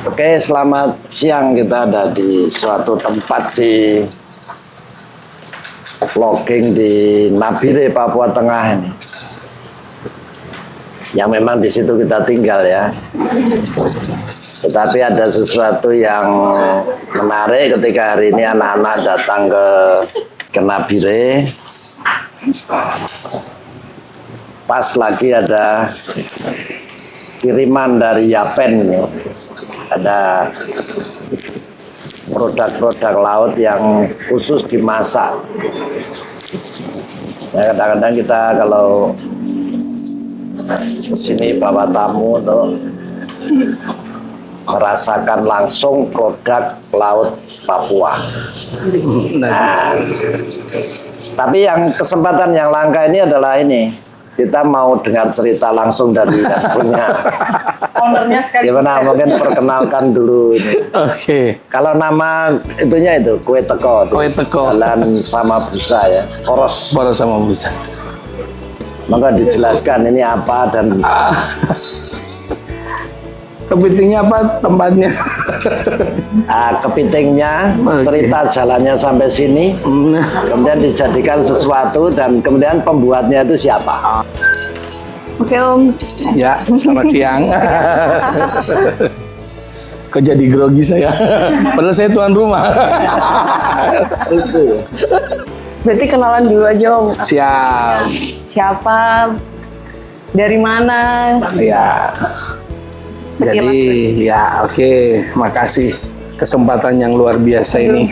Oke, selamat siang. Kita ada di suatu tempat di logging di Nabire, Papua Tengah ini. Yang memang di situ kita tinggal ya. Tetapi ada sesuatu yang menarik ketika hari ini anak-anak datang ke Nabire. Pas lagi ada kiriman dari Yapen ini. Ada produk-produk laut yang khusus dimasak. Ya, kadang-kadang kita kalau kesini bawa tamu untuk merasakan langsung produk laut Papua. Nah, tapi yang kesempatan yang langka ini adalah ini. Kita mau dengar cerita langsung dari yang punya. Gimana, mungkin perkenalkan dulu ini. Oke. Kalau nama itunya itu kue teko. Kue teko. Jalan sama busa ya. Poros. Poros sama busa. Maka dijelaskan ini apa dan kepitingnya apa tempatnya? kepitingnya, cerita jalannya sampai sini, kemudian dijadikan sesuatu dan kemudian pembuatnya itu siapa? Oke Om. Ya, selamat siang. Kok jadi grogi saya? Padahal saya tuan rumah. Berarti kenalan dulu aja Om. Siap. Siapa? Dari mana? Ya. Jadi ya oke, makasih kesempatan yang luar biasa ini.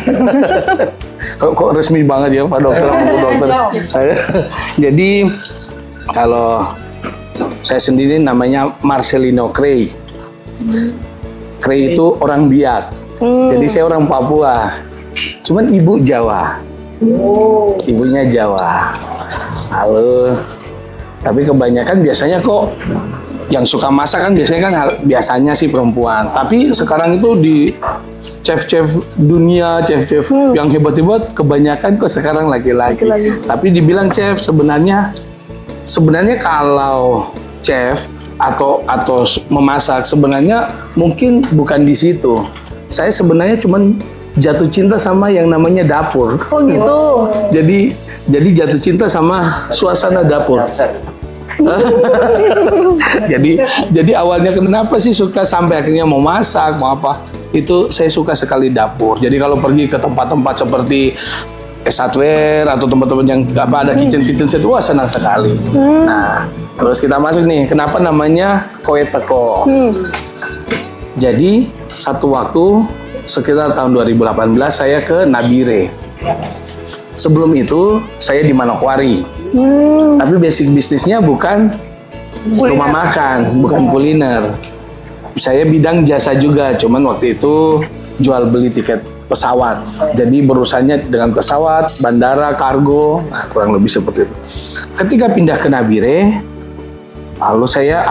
kok resmi banget ya Pak Dokter, Bu Dokter. Jadi kalau saya sendiri namanya Marcelino Krey. Krey itu orang Biak. Jadi saya orang Papua. Cuman ibu Jawa. Ibunya Jawa. Halo. Tapi kebanyakan biasanya kok yang suka masak kan biasanya sih perempuan. Tapi sekarang itu di chef-chef dunia, chef-chef yang hebat-hebat kebanyakan kok sekarang laki-laki. Tapi dibilang chef sebenarnya kalau chef atau memasak sebenarnya mungkin bukan di situ. Saya sebenarnya cuman jatuh cinta sama yang namanya dapur. Oh gitu. Jadi jatuh cinta sama suasana dapur. jadi awalnya kenapa sih suka sampai akhirnya mau masak mau apa itu saya suka sekali dapur. Jadi kalau pergi ke tempat-tempat seperti Esatware atau tempat-tempat yang ada kitchen set, wah senang sekali. Nah terus kita masuk nih, kenapa namanya kue teko? Jadi satu waktu sekitar tahun 2018 saya ke Nabire. Sebelum itu saya di Manokwari. Tapi basic bisnisnya bukan rumah makan, bukan kuliner. Saya bidang jasa juga, cuman waktu itu jual beli tiket pesawat. Jadi berurusannya dengan pesawat, bandara, kargo, nah kurang lebih seperti itu. Ketika pindah ke Nabire, lalu saya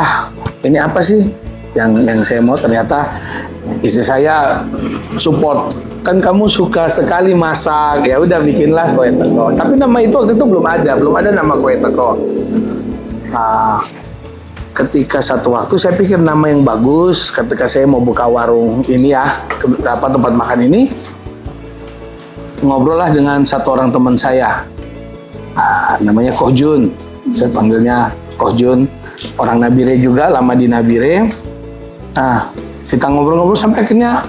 ini apa sih yang saya mau, ternyata istri saya support. Kan kamu suka sekali masak, ya udah bikinlah kue teko. Tapi nama itu waktu itu belum ada nama kue teko. Nah, ketika satu waktu saya pikir nama yang bagus, ketika saya mau buka warung ini ya, tempat makan ini, ngobrol lah dengan satu orang teman saya, namanya Koh Jun. Saya panggilnya Koh Jun, orang Nabire juga, lama di Nabire. Nah, kita ngobrol-ngobrol sampai akhirnya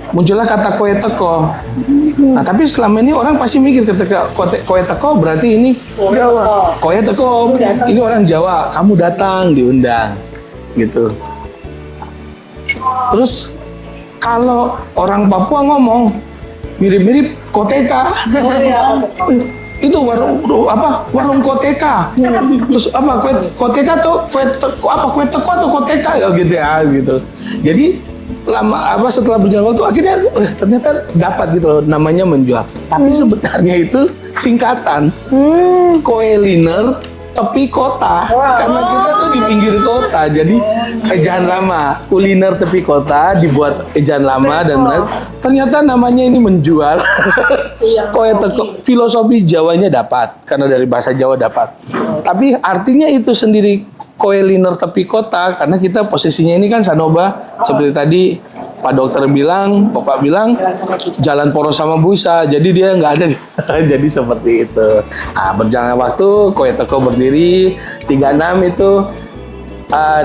muncullah kata kue teko. Nah, tapi selama ini orang pasti mikir ketika kue teko berarti ini Jawa. Kue teko, ini orang Jawa, kamu datang diundang, gitu. Terus kalau orang Papua ngomong mirip-mirip koteka. Itu warung koteka. Terus kue koteka tuh kue teko atau koteka ya gitu ya gitu. Jadi setelah berjalan waktu akhirnya ternyata dapat gitu namanya menjual. Tapi sebenarnya itu singkatan kuliner tepi kota. Karena kita tuh di pinggir kota, jadi ejaan lama kuliner tepi kota dibuat ejaan lama dan ternyata namanya ini menjual. Kue teko, filosofi Jawanya dapat karena dari bahasa Jawa dapat. Tapi artinya itu sendiri kue liner tepi kota, karena kita posisinya ini kan Sanoba, seperti tadi Pak Dokter bilang, Bapak bilang jalan poros sama busa, jadi dia nggak ada. Jadi seperti itu. Nah, berjalan waktu, kue toko berdiri 36 itu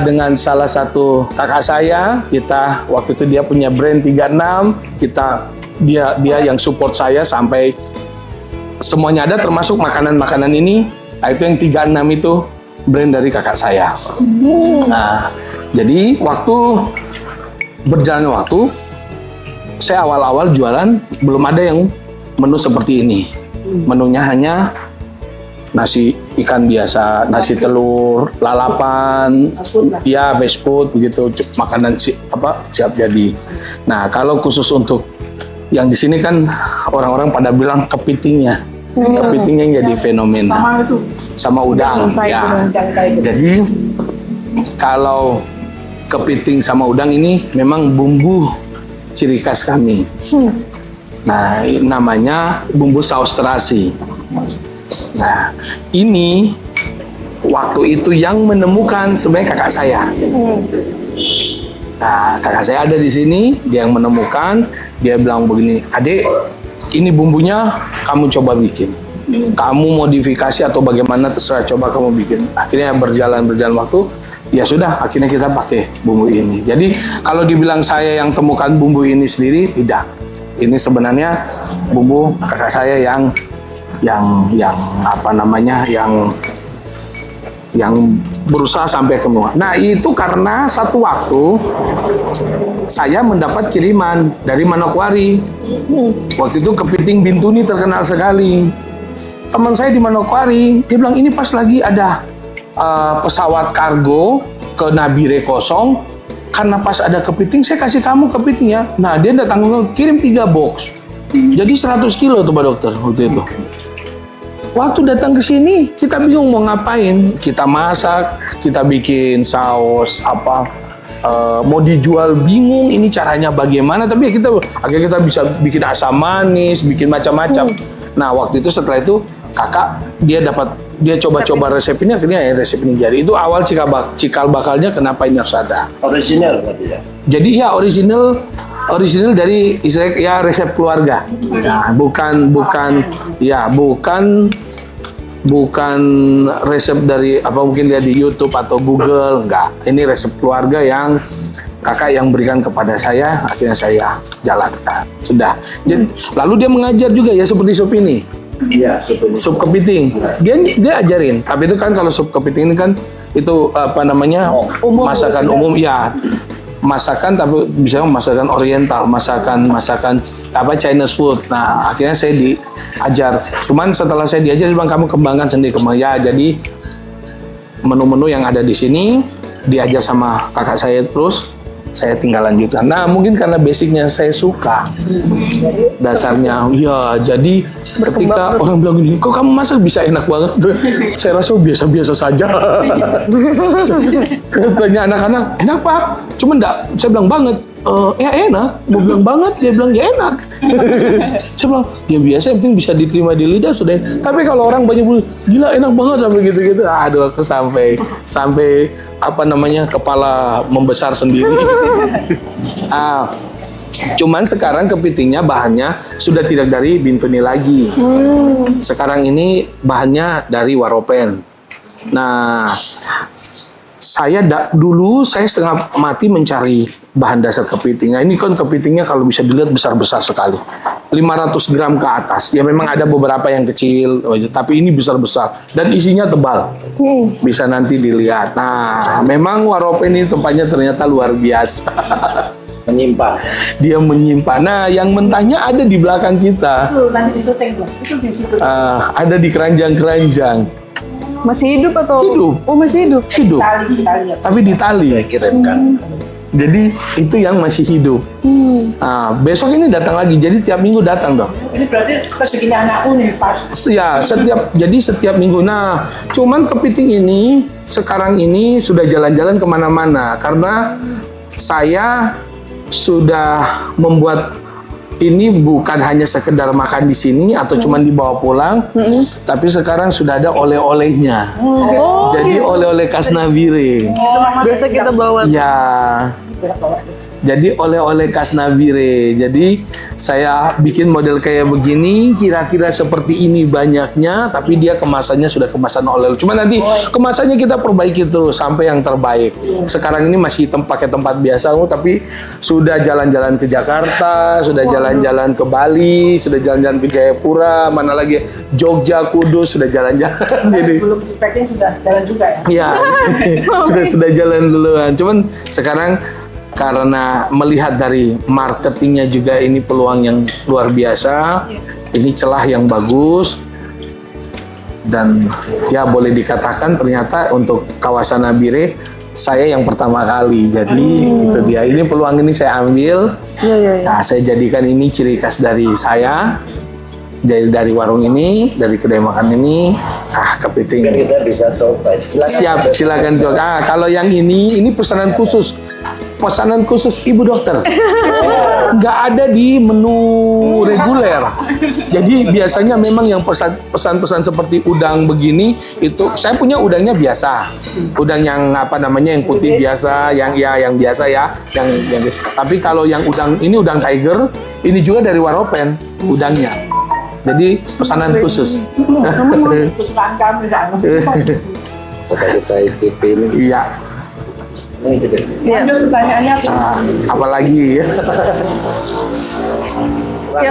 dengan salah satu kakak saya. Kita waktu itu dia punya brand 36, dia yang support saya sampai semuanya ada, termasuk makanan-makanan ini. Nah, itu yang 36 itu brand dari kakak saya. Nah, jadi berjalannya waktu, saya awal-awal jualan belum ada yang menu seperti ini. Menunya hanya nasi ikan biasa, nasi telur, lalapan, ya fast food begitu, makanan siap jadi. Nah, kalau khusus untuk yang di sini kan orang-orang pada bilang kepitingnya. Kepitingnya yang jadi fenomena. Sama udang, ya. Jadi kalau kepiting sama udang ini memang bumbu ciri khas kami. Nah, namanya bumbu saus terasi. Nah, ini waktu itu yang menemukan sebenarnya kakak saya. Nah, kakak saya ada di sini, dia yang menemukan, dia bilang begini, "Adik, ini bumbunya kamu coba bikin. Kamu modifikasi atau bagaimana terserah, coba kamu bikin." Akhirnya berjalan waktu, ya sudah, akhirnya kita pakai bumbu ini. Jadi kalau dibilang saya yang temukan bumbu ini sendiri, tidak. Ini sebenarnya bumbu kakak saya yang berusaha sampai ke semua. Nah, itu karena satu waktu saya mendapat kiriman dari Manokwari. Waktu itu kepiting Bintuni terkenal sekali. Teman saya di Manokwari, dia bilang ini pas lagi ada pesawat kargo ke Nabire kosong, karena pas ada kepiting saya kasih kamu kepitingnya. Nah, dia datang kirim 3 box. Jadi 100 kilo tuh Pak Dokter waktu itu. Waktu datang ke sini kita bingung mau ngapain. Kita masak, kita bikin saus mau dijual bingung ini caranya bagaimana. Tapi akhirnya kita bisa bikin asam manis, bikin macam-macam. Nah, waktu itu setelah itu kakak dia coba-coba resep ini, akhirnya resep ini jadi. Itu awal cikal bakalnya kenapa ini harus ada. Original berarti ya? Jadi ya original dari ya resep keluarga. Nah, bukan resep dari mungkin lihat di YouTube atau Google, enggak. Ini resep keluarga yang kakak yang berikan kepada saya, akhirnya saya jalankan. Sudah. Jadi, lalu dia mengajar juga ya seperti sup ini. Iya, sup kepiting. Dia ajarin. Tapi itu kan kalau sup kepiting ini kan itu masakan umum ya. Masakan tapi bisa masakan oriental, masakan Chinese food. Nah, akhirnya saya diajar. Cuman setelah saya diajar, dia bilang kamu kembangkan sendiri. Ya, jadi menu-menu yang ada di sini diajar sama kakak saya, terus saya tinggal lanjutkan. Nah, mungkin karena basicnya saya suka. Dasarnya, ya jadi ketika orang bilang gini, kok kamu masak bisa enak banget? Saya rasa biasa-biasa saja. Tanya anak-anak, enak Pak? Cuma enggak, saya bilang banget. Ya enak, mau bilang banget, dia bilang ya enak. Saya bilang, ya biasa, yang penting bisa diterima di lidah sudah. Tapi kalau orang banyak bilang, gila enak banget sampai gitu-gitu. Aduh, aku sampai kepala membesar sendiri. Cuman sekarang kepitingnya bahannya sudah tidak dari Bintuni lagi. Sekarang ini bahannya dari Waropen. Nah, dulu saya setengah mati mencari bahan dasar kepiting. Nah, ini kan kepitingnya kalau bisa dilihat besar-besar sekali. 500 gram ke atas. Ya memang ada beberapa yang kecil, tapi ini besar-besar. Dan isinya tebal. Bisa nanti dilihat. Nah, memang Waropen ini tempatnya ternyata luar biasa. Menyimpan. Dia menyimpan. Nah, yang mentahnya ada di belakang kita. Tuh, nanti di syuting tuh. Itu di situ. Ada di keranjang-keranjang. Masih hidup atau? Hidup. Oh, masih hidup. Hidup. Tali ya. Tapi di tali. Saya kirimkan. Jadi itu yang masih hidup. Besok ini datang lagi. Jadi tiap minggu datang dong. Ini berarti rezekinya anakku nih, Pak. Ya, setiap minggu. Nah, cuman kepiting ini sekarang ini sudah jalan-jalan kemana-mana karena saya sudah membuat ini bukan hanya sekedar makan di sini atau cuman dibawa pulang, tapi sekarang sudah ada oleh-olehnya. Oh, Jadi oleh-oleh khas Nabire. biasa kita bawa. Ya. Jadi oleh-oleh khas Nabire. Jadi saya bikin model kayak begini, kira-kira seperti ini banyaknya, tapi dia kemasannya sudah kemasan oleh. Cuma nanti kemasannya kita perbaiki terus sampai yang terbaik. Sekarang ini masih pakai tempat biasa, tapi sudah jalan-jalan ke Jakarta, sudah jalan-jalan ke Bali, sudah jalan-jalan ke Jayapura, mana lagi Jogja, Kudus, sudah jalan-jalan. Jadi Belum di packing sudah jalan juga ya. ya sudah jalan duluan. Cuman sekarang karena melihat dari marketingnya juga ini peluang yang luar biasa, ini celah yang bagus, dan ya boleh dikatakan ternyata untuk kawasan Nabire saya yang pertama kali. Jadi itu dia, ini peluang ini saya ambil. Nah, saya jadikan ini ciri khas dari saya. Jadi dari warung ini, dari kedai makan ini, kepiting. Mungkin kita bisa coba. Siap, silakan coba. Kalau yang ini pesanan khusus. Pesanan khusus Ibu Dokter. Nggak ada di menu reguler. Jadi biasanya memang yang pesan-pesan seperti udang begini, itu saya punya udangnya biasa. Udang yang apa namanya, yang putih biasa, yang biasa ya, yang. Tapi kalau yang udang ini udang tiger, ini juga dari Waropen udangnya. Jadi pesanan khusus. Kesukaan kami sana. Coba kita icip ini. Iya. Ini gitu. Lanjut pertanyaannya apa? Apalagi ya.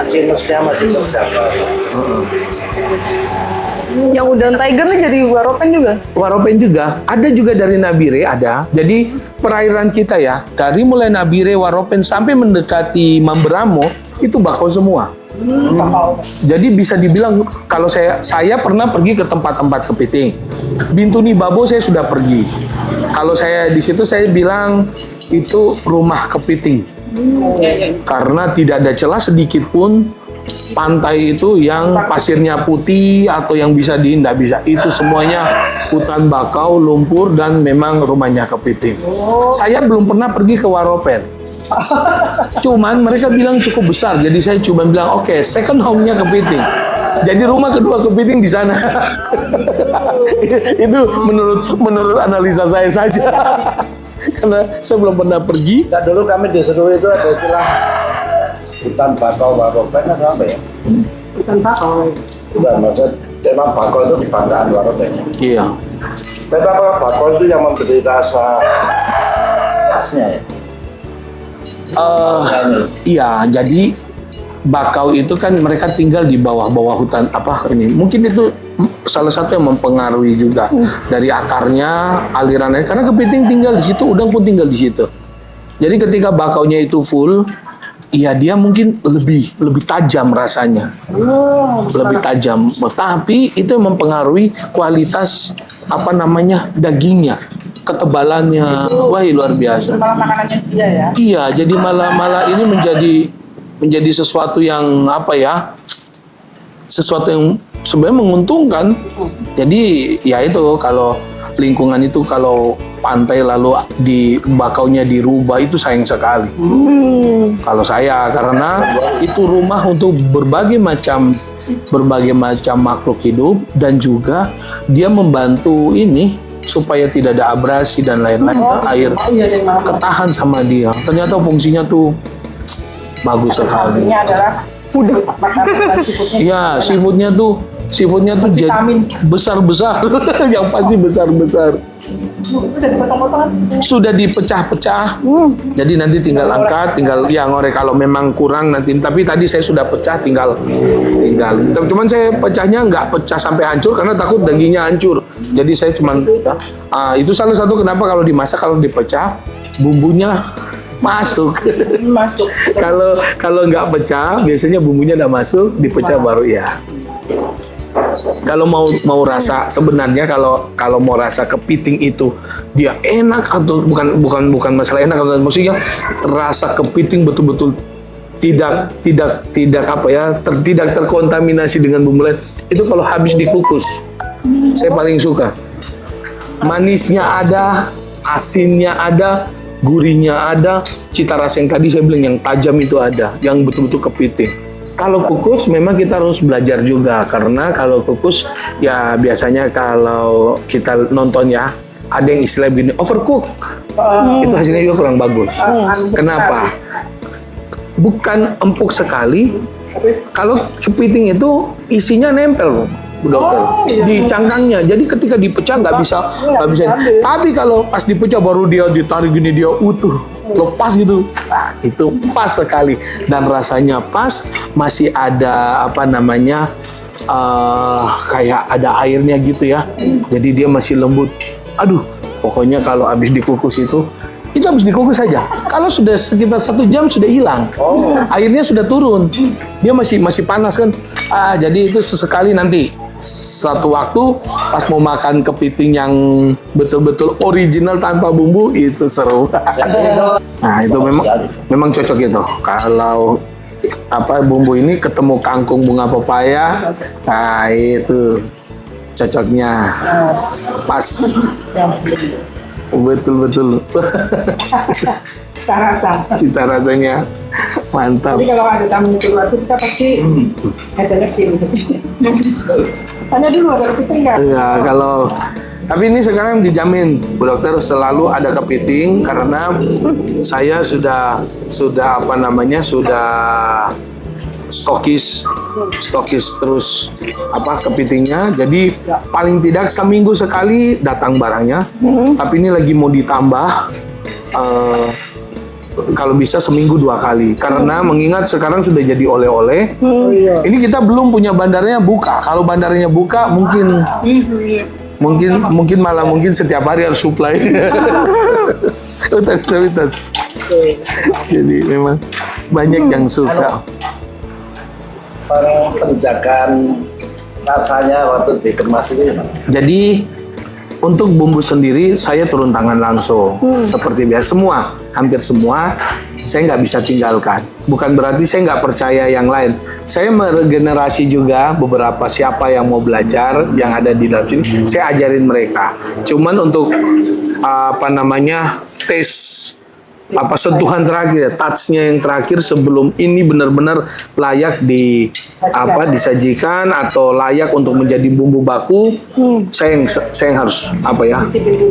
Jenisnya masih terjaga. Yang udang tiger nih jadi Waropen juga. Waropen juga, ada juga dari Nabire ada. Jadi perairan kita ya, dari mulai Nabire, Waropen sampai mendekati Mamberamo itu bakau semua. Jadi bisa dibilang kalau saya pernah pergi ke tempat-tempat kepiting. Bintuni Babo saya sudah pergi. Kalau saya di situ saya bilang itu rumah kepiting. Karena tidak ada celah sedikit pun pantai itu yang pasirnya putih atau yang bisa tidak bisa. Itu semuanya hutan bakau, lumpur, dan memang rumahnya kepiting. Saya belum pernah pergi ke Waropen. Cuman mereka bilang cukup besar, jadi saya cuma bilang oke, second home-nya kepiting. Jadi rumah kedua kepiting di sana. Itu menurut analisa saya saja. Karena saya belum pernah pergi. Nah, dulu kami disuruh itu ada istilah hutan bakau Waropen atau apa ya? Bukan bakau. Enggak, maksud memang bakau itu kebanggaan Waropen. Iya. Memang bakau itu yang memberi rasa khasnya ya. Iya, jadi bakau itu kan mereka tinggal di bawah-bawah hutan apa ini. Mungkin itu salah satu yang mempengaruhi juga dari akarnya, alirannya. Karena kepiting tinggal di situ, udang pun tinggal di situ. Jadi ketika bakaunya itu full, iya dia mungkin lebih tajam rasanya, lebih tajam. Tapi itu yang mempengaruhi kualitas apa namanya dagingnya. Ketebalannya, wah luar biasa. Malah makanannya dia ya. Iya, jadi malah ini menjadi sesuatu yang apa ya? Sesuatu yang sebenarnya menguntungkan. Jadi ya itu kalau lingkungan itu kalau pantai lalu di bakaunya dirubah itu sayang sekali. Kalau saya karena itu rumah untuk berbagai macam makhluk hidup dan juga dia membantu ini supaya tidak ada abrasi dan lain-lain. Air ketahan sama dia. Ternyata fungsinya tuh bagus sekali. Sampingnya adalah makanan seafoodnya. Iya, seafoodnya tuh jadi Vitamin. besar-besar. Yang pasti besar-besar. Udah dipotong-potong. Sudah dipecah-pecah. Jadi nanti tinggal angkat, tinggal ya ngorek kalau memang kurang nanti. Tapi tadi saya sudah pecah, tinggal. Cuman saya pecahnya nggak pecah sampai hancur karena takut dagingnya hancur. Jadi saya cuman itu salah satu kenapa kalau dimasak kalau dipecah bumbunya masuk. Kalau nggak pecah biasanya bumbunya nggak masuk, dipecah baru ya. Kalau mau rasa sebenarnya kalau mau rasa kepiting itu dia enak atau bukan masalah enak atau maksudnya rasa kepiting betul-betul tidak apa ya tidak terkontaminasi dengan bumbu lain itu kalau habis dikukus. Saya paling suka manisnya ada, asinnya ada, gurihnya ada, cita rasa yang tadi saya bilang yang tajam itu ada, yang betul-betul kepiting. Kalau kukus memang kita harus belajar juga, karena kalau kukus ya biasanya kalau kita nonton ya, ada yang istilah begini, overcook. Itu hasilnya juga kurang bagus. Kenapa? Bukan empuk sekali. Kalau kepiting itu isinya nempel, Bu Dokter, di cangkangnya. Jadi ketika dipecah nggak bisa. Tapi kalau pas dipecah baru dia ditarik gini, dia utuh, lepas gitu. Nah, itu pas sekali dan rasanya pas. Masih ada apa namanya kayak ada airnya gitu ya. Jadi dia masih lembut. Aduh, pokoknya kalau habis dikukus itu habis dikukus saja. Kalau sudah sekitar 1 jam sudah hilang. Airnya sudah turun. Dia masih panas kan. Jadi itu sesekali nanti satu waktu pas mau makan kepiting yang betul-betul original tanpa bumbu itu seru. Nah, itu memang cocok itu. Kalau bumbu ini ketemu kangkung bunga pepaya, nah itu cocoknya pas. Betul. Cita rasanya mantap. Jadi kalau ada tamu keluar itu kita pasti ngajak sini. Tanya dulu ada kepiting nggak? Ya kalau tapi ini sekarang dijamin Bu Dokter selalu ada kepiting karena saya sudah stokis terus kepitingnya. Jadi paling tidak seminggu sekali datang barangnya. Tapi ini lagi mau ditambah kalau bisa seminggu 2 kali karena mengingat sekarang sudah jadi oleh-oleh. Ini kita belum punya bandarnya buka. Kalau bandarnya buka mungkin setiap hari harus supply. Jadi memang banyak yang suka. Penjagaan rasanya waktu dikemas ini. Jadi untuk bumbu sendiri saya turun tangan langsung seperti biasa hampir semua saya nggak bisa tinggalkan. Bukan berarti saya nggak percaya yang lain. Saya meregenerasi juga beberapa siapa yang mau belajar yang ada di dalam sini. Saya ajarin mereka. Cuman untuk tes sentuhan terakhir, touch-nya yang terakhir sebelum ini benar-benar layak disajikan atau layak untuk menjadi bumbu baku, saya yang harus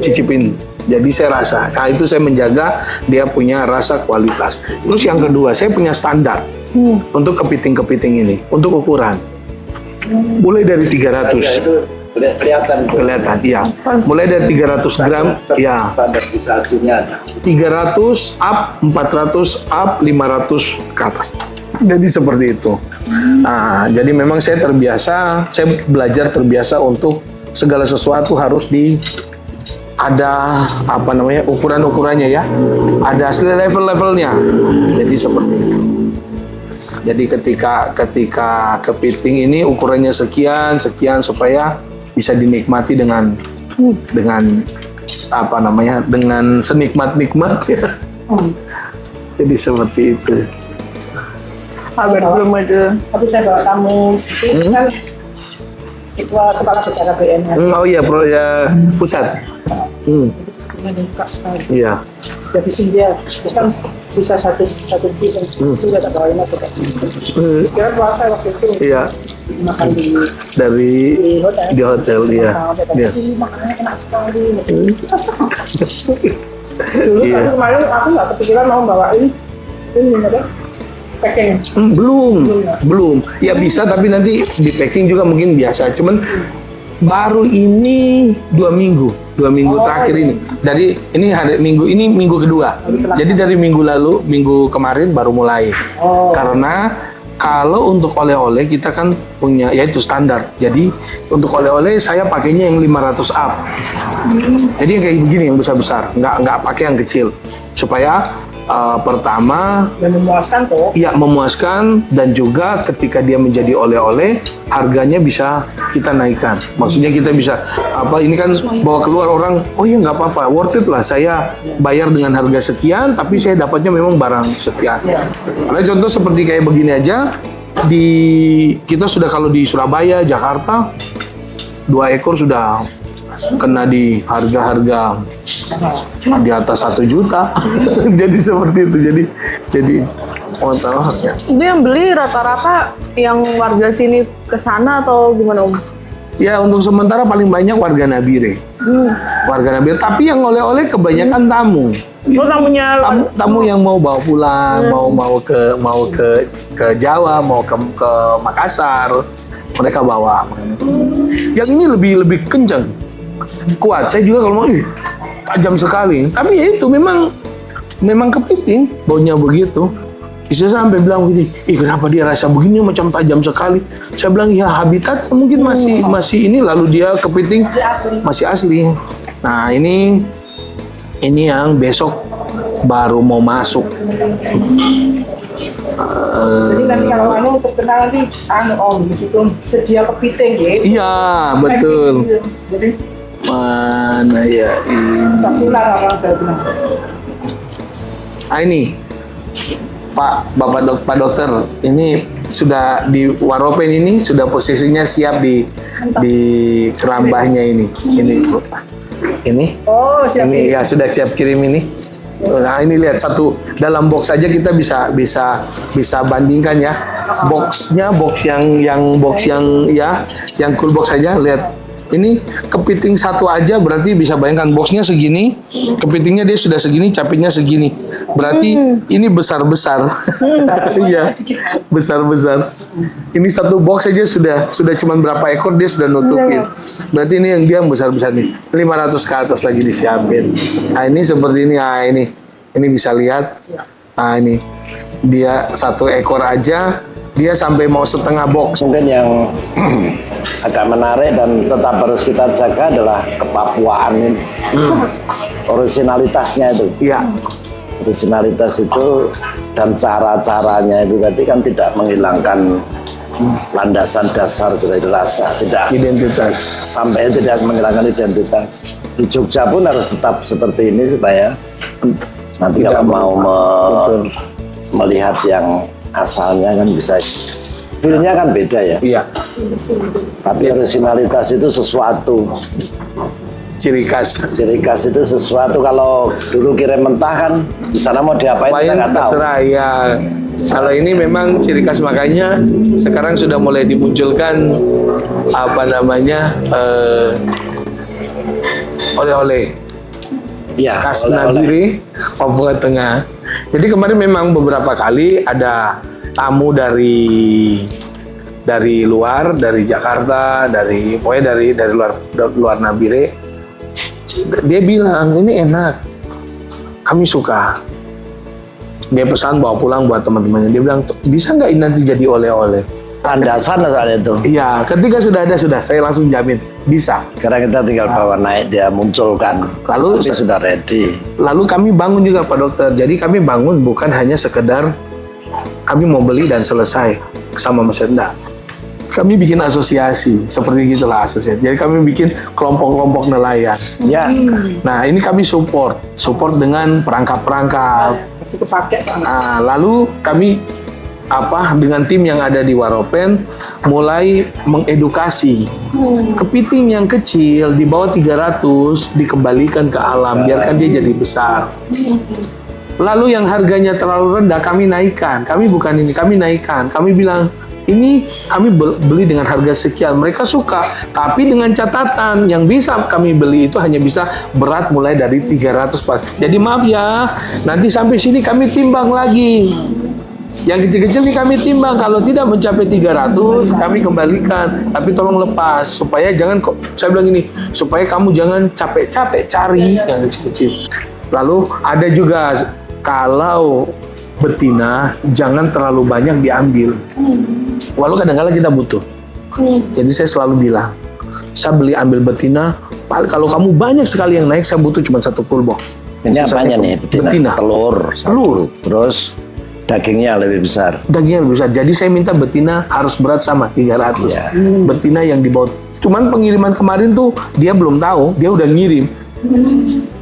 cicipin. Jadi saya rasa, itu saya menjaga dia punya rasa kualitas. Terus yang kedua, saya punya standar untuk kepiting-kepiting ini, untuk ukuran. Mulai dari 300. Kelihatan, iya. Mulai dari 300 gram, ya. Standarisasinya 300 up, 400 up, 500 ke atas. Jadi seperti itu. Nah, jadi memang saya belajar terbiasa untuk segala sesuatu harus ada ukuran-ukurannya ya. Ada level-levelnya. Jadi seperti itu. Jadi ketika kepiting ini ukurannya sekian supaya bisa dinikmati dengan senikmat-nikmat ya. Jadi seperti itu. Sabar belum ada. Tapi saya bawa tamu itu kan ketua kepala BKKBN. Oh iya, pusat. Iya. Habisin dia, kan sisa satu season itu udah tak bawain aku. Kira puasa waktu itu. Iya. Makan di hotel ya. Ini makanannya enak sekali. Dulu kemarin aku nggak kepikiran mau bawain ini packing. Belum. Ya bisa tapi nanti di packing juga mungkin biasa. Cuman baru ini 2 minggu terakhir ini. Jadi ini hari minggu kedua. Jadi dari minggu kemarin baru mulai. Karena kalau untuk oleh-oleh kita kan punya yaitu standar. Jadi untuk oleh-oleh saya pakainya yang 500 up. Jadi yang kayak begini yang besar-besar, nggak pakai yang kecil. Supaya pertama memuaskan tuh. Iya, memuaskan dan juga ketika dia menjadi oleh-oleh harganya bisa kita naikkan. Maksudnya kita bisa ini kan bawa keluar orang, oh iya nggak apa-apa, worth it lah saya bayar dengan harga sekian tapi saya dapatnya memang barang sekian. Karena contoh seperti kayak begini aja kita sudah kalau di Surabaya, Jakarta 2 ekor sudah kena di harga-harga di atas 1 juta. Jadi seperti itu. Jadi ya. Itu yang beli rata-rata yang warga sini ke sana atau gimana Om? Ya untuk sementara paling banyak warga Nabire. Warga Nabire. Tapi yang oleh-oleh kebanyakan tamu. Oh tamunya Tamu yang mau bawa pulang, mau ke Jawa, mau ke Makassar, mereka bawa. Yang ini lebih kencang, kuat. Saya juga kalau mau, tajam sekali. Tapi ya itu memang kepiting, baunya begitu. Istri saya sampai bilang begini, kenapa dia rasa begini macam tajam sekali? Saya bilang ya habitat mungkin masih ini, lalu dia kepiting masih asli. Nah ini yang besok baru mau masuk. Jadi nanti kalau terkenal nanti Om di situ sedia kepiting ya. Iya betul. Jadi Mana ya ini? tak pulang orang bilang. Ini Pak Dokter, ini sudah di Waropen ini sudah posisinya siap di kerambahnya ini. Ini. Oh, siap. Ini ya sudah siap kirim ini. Nah ini lihat satu dalam box saja kita bisa bandingkan ya. Boxnya box yang cool box saja lihat. Ini kepiting satu aja berarti bisa bayangkan boxnya segini, kepitingnya dia sudah segini, capitnya segini. Berarti ini besar-besar. Iya, besar-besar. Ini satu box saja sudah cuman berapa ekor dia sudah nutupin. Berarti ini yang dia besar-besar nih. 500 ke atas lagi disiapin. Nah, ini seperti ini. Nah, ini bisa lihat. Nah, ini dia satu ekor aja dia sampai mau setengah box. Mungkin yang agak menarik dan tetap harus kita jaga adalah kepapuaan ini. Originalitasnya itu. Iya. Originalitas itu dan cara-caranya itu tadi kan tidak menghilangkan landasan dasar dari rasa, tidak Identitas. sampai tidak menghilangkan identitas. Di Jogja pun harus tetap seperti ini supaya nanti kalau mau melihat yang asalnya kan bisa, feel-nya kan beda ya. Iya. Tapi originalitas itu sesuatu. Ciri khas. Ciri khas itu sesuatu. Kalau dulu kirim mentah kan di sana mau diapain kita nggak tahu. Terserah ya. Kalau ini memang ciri khas, makanya sekarang sudah mulai dimunculkan oleh-oleh Ya, khas oleh-oleh. Nabire, Papua Tengah. Jadi kemarin memang beberapa kali ada tamu dari luar, dari Jakarta, pokoknya dari luar Nabire. Dia bilang ini enak, kami suka. Dia pesan bawa pulang buat teman-temannya. Dia bilang bisa nggak ini nanti jadi oleh-oleh? Landasan soal itu. Iya, ketika sudah ada saya langsung jamin bisa. Sekarang kita tinggal bawa naik, dia munculkan. Lalu Tapi sudah ready. Lalu kami bangun juga Pak Dokter. Jadi kami bangun bukan hanya sekedar kami mau beli dan selesai sama Mas Enda. Kami bikin asosiasi, seperti gitulah asosiasi. Jadi kami bikin kelompok-kelompok nelayan. Ya, Nah ini kami support dengan perangkap-perangkap. Masih kepake Pak. Nah, lalu kami dengan tim yang ada di Waropen mulai mengedukasi kepiting yang kecil di bawah 300 dikembalikan ke alam, biarkan dia jadi besar. Lalu yang harganya terlalu rendah kami naikkan. Kami naikkan. Kami bilang ini kami beli dengan harga sekian. Mereka suka, tapi dengan catatan yang bisa kami beli itu hanya bisa berat mulai dari 300 Pak. Jadi maaf ya, nanti sampai sini kami timbang lagi. Yang kecil-kecil nih kami timbang, kalau tidak mencapai 300 kami kembalikan, tapi tolong lepas supaya jangan kok. Saya bilang ini supaya kamu jangan capek-capek cari yang kecil-kecil. Lalu ada juga kalau betina jangan terlalu banyak diambil. Walau kadang-kadang kita butuh. Jadi saya selalu bilang, saya ambil betina, kalau kamu banyak sekali yang naik, saya butuh cuma satu full box. ini apanya nih? Betina. Telur. Telur. Terus dagingnya lebih besar. Dagingnya lebih besar. Jadi saya minta betina harus berat sama 300. Ya. Betina yang dibawa. Cuman pengiriman kemarin tuh dia belum tahu, dia udah ngirim.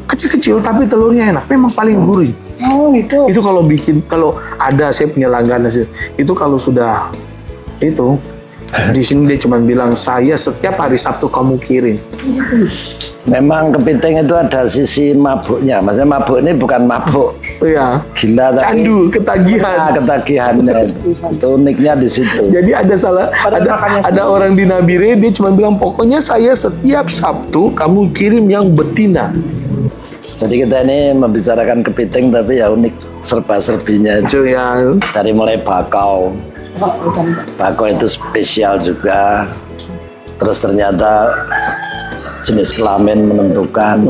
Kecil-kecil tapi telurnya enak. Memang paling gurih. Oh gitu. Itu kalau ada saya punya langganan itu kalau sudah itu Di sini dia cuma bilang, saya setiap hari Sabtu kamu kirim. Memang kepiting itu ada sisi mabuknya. Maksudnya mabuk ini bukan mabuk Iya. gila, tapi Candu, ketagihan. ketagihannya itu uniknya di situ. Jadi ada orang di Nabire, dia cuma bilang, pokoknya saya setiap Sabtu kamu kirim yang betina. Jadi kita ini membicarakan kepiting tapi ya unik serba-serbinya. Itu yang Dari mulai bakau itu spesial juga. Terus ternyata jenis kelamin menentukan.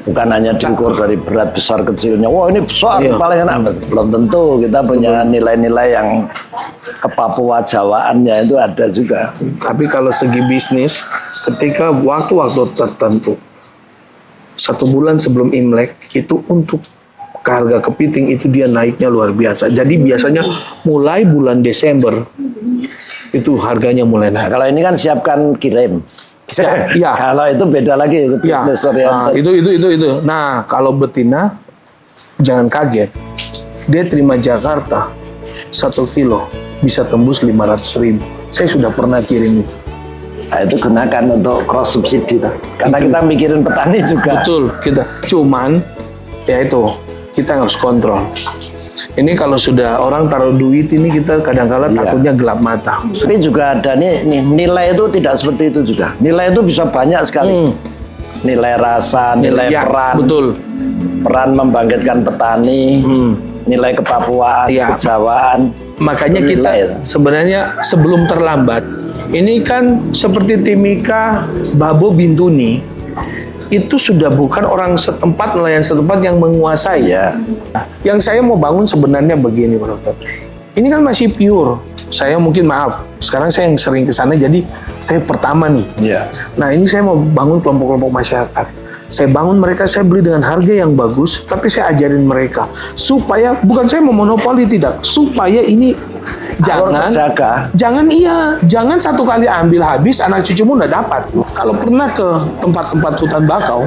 Bukan hanya diukur dari berat besar kecilnya. Wah ini besar, paling enak. Belum tentu, kita punya nilai-nilai yang kepapua Jawaannya itu ada juga. Tapi kalau segi bisnis, ketika waktu-waktu tertentu, 1 bulan sebelum Imlek, itu untuk harga kepiting itu dia naiknya luar biasa. Jadi biasanya mulai bulan Desember, itu harganya mulai Nah, naik. kalau ini kan siapkan kirim. Iya. Kalau itu beda lagi, itu Ya, business oriented. itu. Nah, kalau betina, jangan kaget. Dia terima Jakarta, 1 kilo bisa tembus 500.000. Saya sudah pernah kirim itu. Nah, itu gunakan untuk cross subsidi. Karena kita mikirin petani juga. Betul, kita. Cuman, ya itu, kita harus kontrol. Ini kalau sudah orang taruh duit ini kita kadang-kala takutnya gelap mata. Tapi juga ada nih, nilai itu tidak seperti itu juga. Nilai itu bisa banyak sekali. Nilai rasa, nilai Ya, peran. betul. Peran membangkitkan petani, nilai kepapuaan, Ya. kejawaan. Makanya Itu kita nilai itu. sebenarnya sebelum terlambat, ini kan seperti Timika, Babo, Bintuni, itu sudah bukan orang setempat, nelayan setempat yang menguasai. Ya. Yang saya mau bangun sebenarnya begini, Pak Dokter. Ini kan masih pure. Saya mungkin maaf, sekarang saya yang sering ke sana, jadi saya pertama nih. Ya. Nah ini saya mau bangun kelompok-kelompok masyarakat. Saya bangun mereka, saya beli dengan harga yang bagus, tapi saya ajarin mereka supaya bukan saya memonopoli, tidak, supaya ini Jangan terjaga. jangan satu kali ambil habis, anak cucumu udah dapat. Kalau pernah ke tempat-tempat hutan bakau,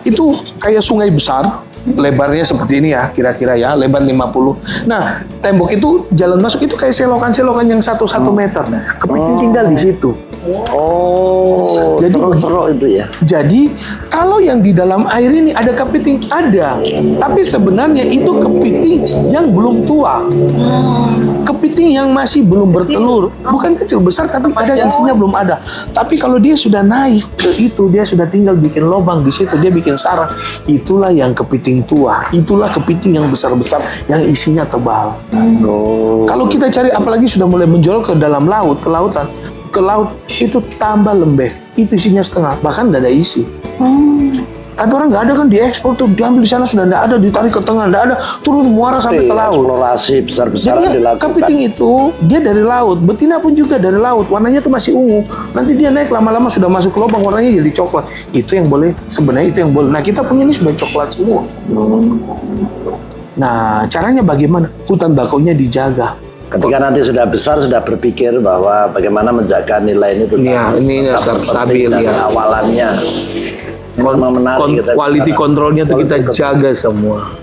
itu kayak sungai besar, lebarnya seperti ini ya, kira-kira ya, lebar 50. Nah, tembok itu jalan masuk itu kayak selokan-selokan yang 1 meter. Kepiting tinggal di situ. Oh, Jadi- ceruk-ceruk itu ya. Jadi kalau yang di dalam air ini ada kepiting, ada. Tapi sebenarnya itu kepiting yang belum tua. Kepiting yang masih belum bertelur. Bukan kecil, besar tapi kadang isinya belum ada. Tapi kalau dia sudah naik ke itu, dia sudah tinggal bikin lubang di situ, dia bikin sarang. Itulah yang kepiting tua. Itulah kepiting yang besar-besar, yang isinya tebal. Kalau kita cari, apalagi sudah mulai menjual ke dalam laut, ke lautan, ke laut itu tambah lembek, itu isinya setengah, bahkan tidak ada isi. Ada orang nggak ada kan diekspor tuh, diambil di sana sudah tidak ada, ditarik ke tengah tidak ada, turun muara sampai ke laut. Eksplorasi besar-besaran Jadi dilakukan. kepiting itu dia dari laut, betina pun juga dari laut, warnanya tuh masih ungu. Nanti dia naik lama-lama sudah masuk ke lubang, warnanya jadi coklat. Itu yang boleh, sebenarnya itu yang boleh. Nah kita punya ini sudah coklat semua. Nah caranya bagaimana? Hutan bakaunya dijaga. Ketika nanti sudah besar, sudah berpikir bahwa bagaimana menjaga nilai ini tetap, Iya, ini tetap tetap stabil, dari ya. awalannya. Memang menarik kita Quality bicara. controlnya tuh kita Quality jaga semua.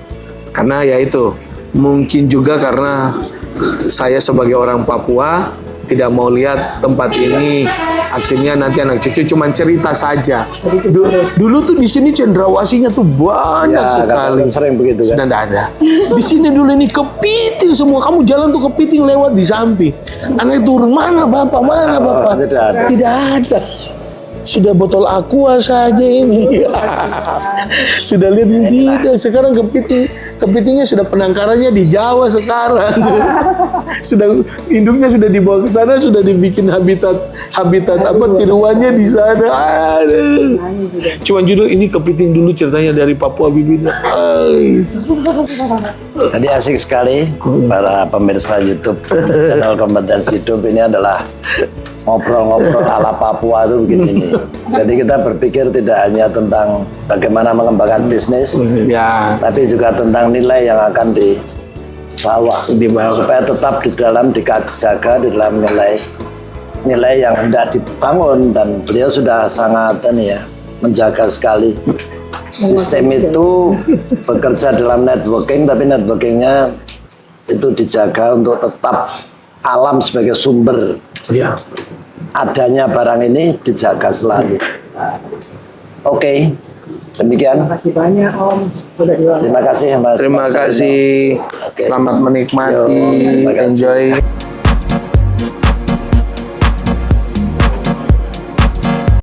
Karena ya itu, mungkin juga karena saya sebagai orang Papua tidak mau lihat tempat ini akhirnya nanti anak cucu cuma cerita saja. Dulu tuh di sini cendrawasinya tuh banyak Ya, sekali. kata sering begitu kan. Sudah tidak ada. Di sini dulu ini kepiting semua. Kamu jalan tuh kepiting lewat di samping. Anak turun, mana bapak, mana bapak? Tidak ada. Tidak ada. Sudah botol aqua saja ini. Sudah lihat ini tidak. Sekarang kepitingnya sudah penangkarannya di Jawa sekarang. Sudah induknya sudah dibawa ke sana, sudah dibikin habitat apa tiruannya di sana. Aduh. Cuman judul ini kepiting dulu ceritanya dari Papua bibitnya. Jadi asik sekali para pemirsa YouTube channel Kompetensi Hidup. Ini adalah ngobrol-ngobrol ala Papua itu begini. Jadi kita berpikir tidak hanya tentang bagaimana mengembangkan bisnis, Ya. tapi juga tentang nilai yang akan dibawa, supaya tetap di dalam dijaga di dalam nilai yang hendak dibangun. Dan beliau sudah sangat menjaga sekali sistem itu, bekerja dalam networking, tapi networkingnya itu dijaga untuk tetap alam sebagai sumber Ya. adanya barang ini dijaga selalu. Oke, demikian. Terima kasih banyak Om. Udah jual. Terima kasih Mas. Terima Mas kasih. Oke. Selamat menikmati. Yo, terima kasih. Enjoy.